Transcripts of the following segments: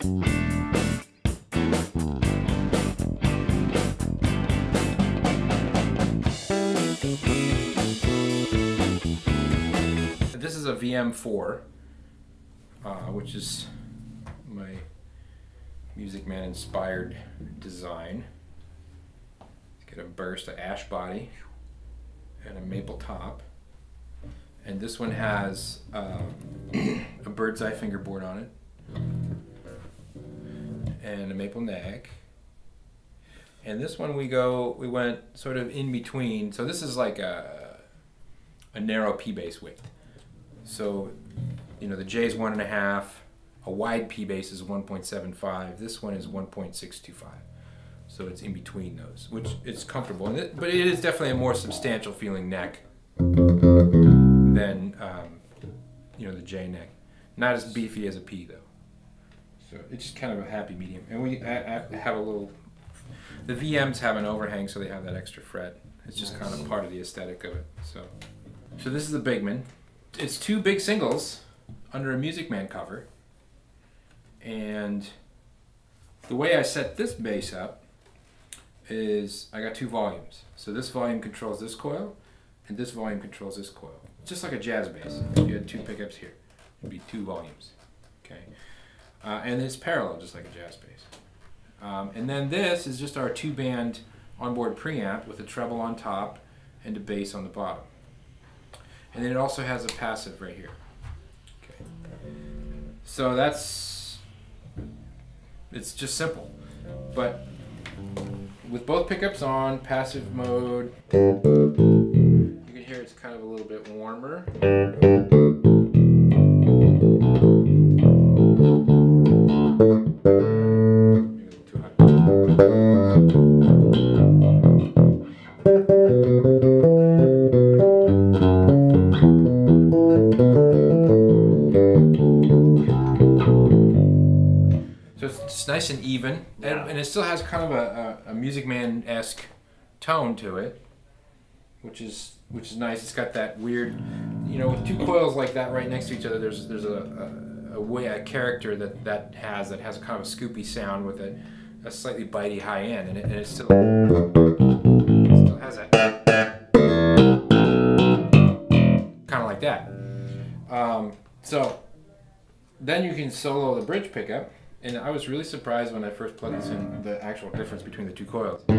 This is a VM4, which is my Music Man inspired design. It's got a burst, an ash body, and a maple top. And this one has a bird's eye fingerboard on it, and a maple neck. And this one we went sort of in between. So this is like a narrow P bass width. So, you know, the J is 1.5, a wide P bass is 1.75, this one is 1.625. So it's in between those, which is comfortable. But it is definitely a more substantial feeling neck than, you know, the J neck. Not as beefy as a P though. So it's just kind of a happy medium. And we have a little, the VMs have an overhang, so they have that extra fret. It's just kind of part of the aesthetic of it. So this is the BigMan. It's 2 big singles under a Music Man cover, and the way I set this bass up is I got 2 volumes. So this volume controls this coil, and this volume controls this coil. Just like a jazz bass. If you had 2 pickups here, it'd be 2 volumes. Okay, and it's parallel, just like a jazz bass. And then this is just our 2-band onboard preamp with a treble on top and a bass on the bottom. And then it also has a passive right here. Okay. So it's just simple. But with both pickups on passive mode, you can hear it's kind of a little bit warmer. Maybe a little too high. It's nice and even, and it still has kind of a Music Man-esque tone to it, which is nice. It's got that weird, you know, with 2 coils like that right next to each other. There's a character that has a kind of a scoopy sound with a slightly bitey high end, and it still has that kind of like that. So then you can solo the bridge pickup. And I was really surprised when I first plugged this in, the actual difference between the 2 coils. So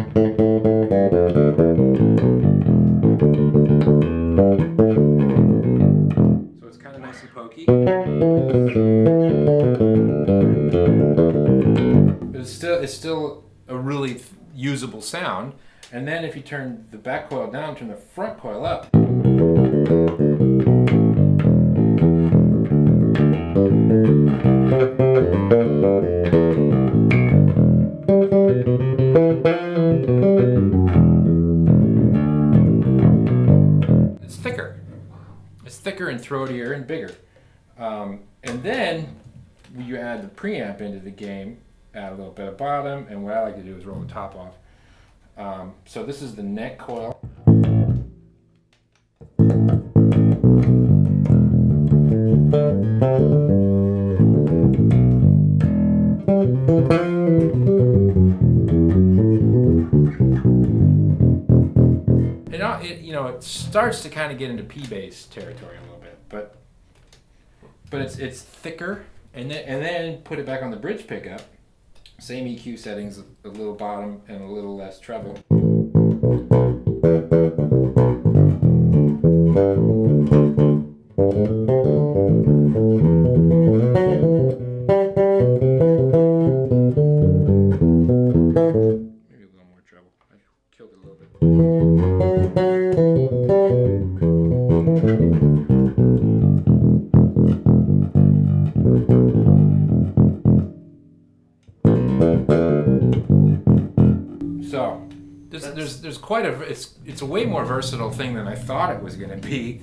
it's kind of nice and pokey. But it's still a really usable sound. And then if you turn the back coil down, turn the front coil up. It's thicker. It's thicker and throatier and bigger. And then you add the preamp into the game, add a little bit of bottom, and what I like to do is roll the top off. So this is the neck coil. It starts to kind of get into P bass territory a little bit, but it's thicker, and then put it back on the bridge pickup. Same EQ settings, a little bottom and a little less treble. Maybe a little more treble. I killed it a little bit. So there's quite a it's a way more versatile thing than I thought it was going to be.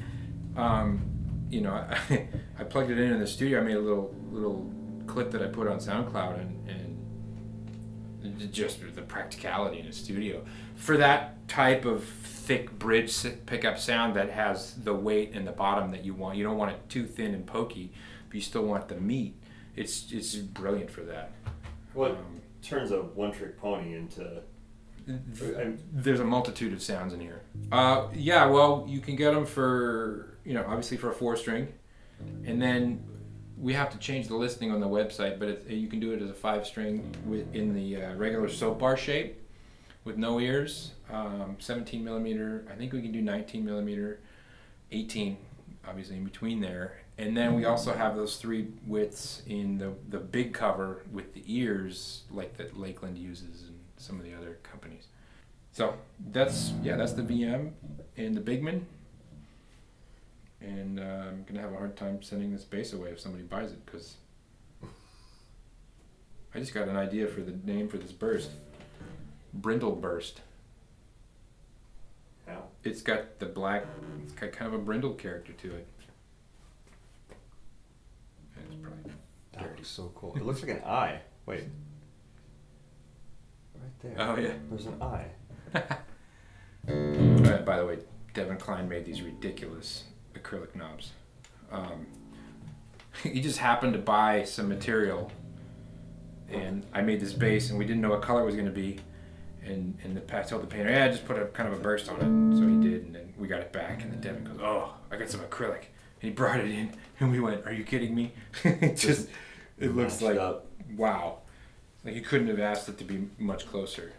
You know, I plugged it in the studio. I made a little clip that I put on SoundCloud, and just the practicality in a studio for that type of thick bridge pickup sound that has the weight and the bottom that you want. You don't want it too thin and pokey, but you still want the meat. it's brilliant for that. What turns a one-trick pony into? There's a multitude of sounds in here. Yeah, well, you can get them for, obviously for a 4-string, and then we have to change the listing on the website, but you can do it as a 5-string in the regular soap bar shape with no ears, 17 millimeter. I think we can do 19 millimeter, 18, obviously in between there. And then we also have those 3 widths in the big cover with the ears, like that Lakeland uses and some of the other companies. So that's the VM and the BigMan. And I'm gonna have a hard time sending this bass away if somebody buys it, because I just got an idea for the name for this burst. Brindle burst. How? It's got kind of a brindle character to it. It's probably that looks so cool. It looks like an eye. Wait. Right there. Oh yeah. There's an eye. By the way, Devin Klein made these ridiculous acrylic knobs. He just happened to buy some material, and I made this bass, and we didn't know what color it was going to be. And I told the painter, yeah, just put a kind of a burst on it. So he did, and then we got it back, and then Devin goes, oh, I got some acrylic. And he brought it in, and we went, are you kidding me? It looks like, wow. Like you couldn't have asked it to be much closer.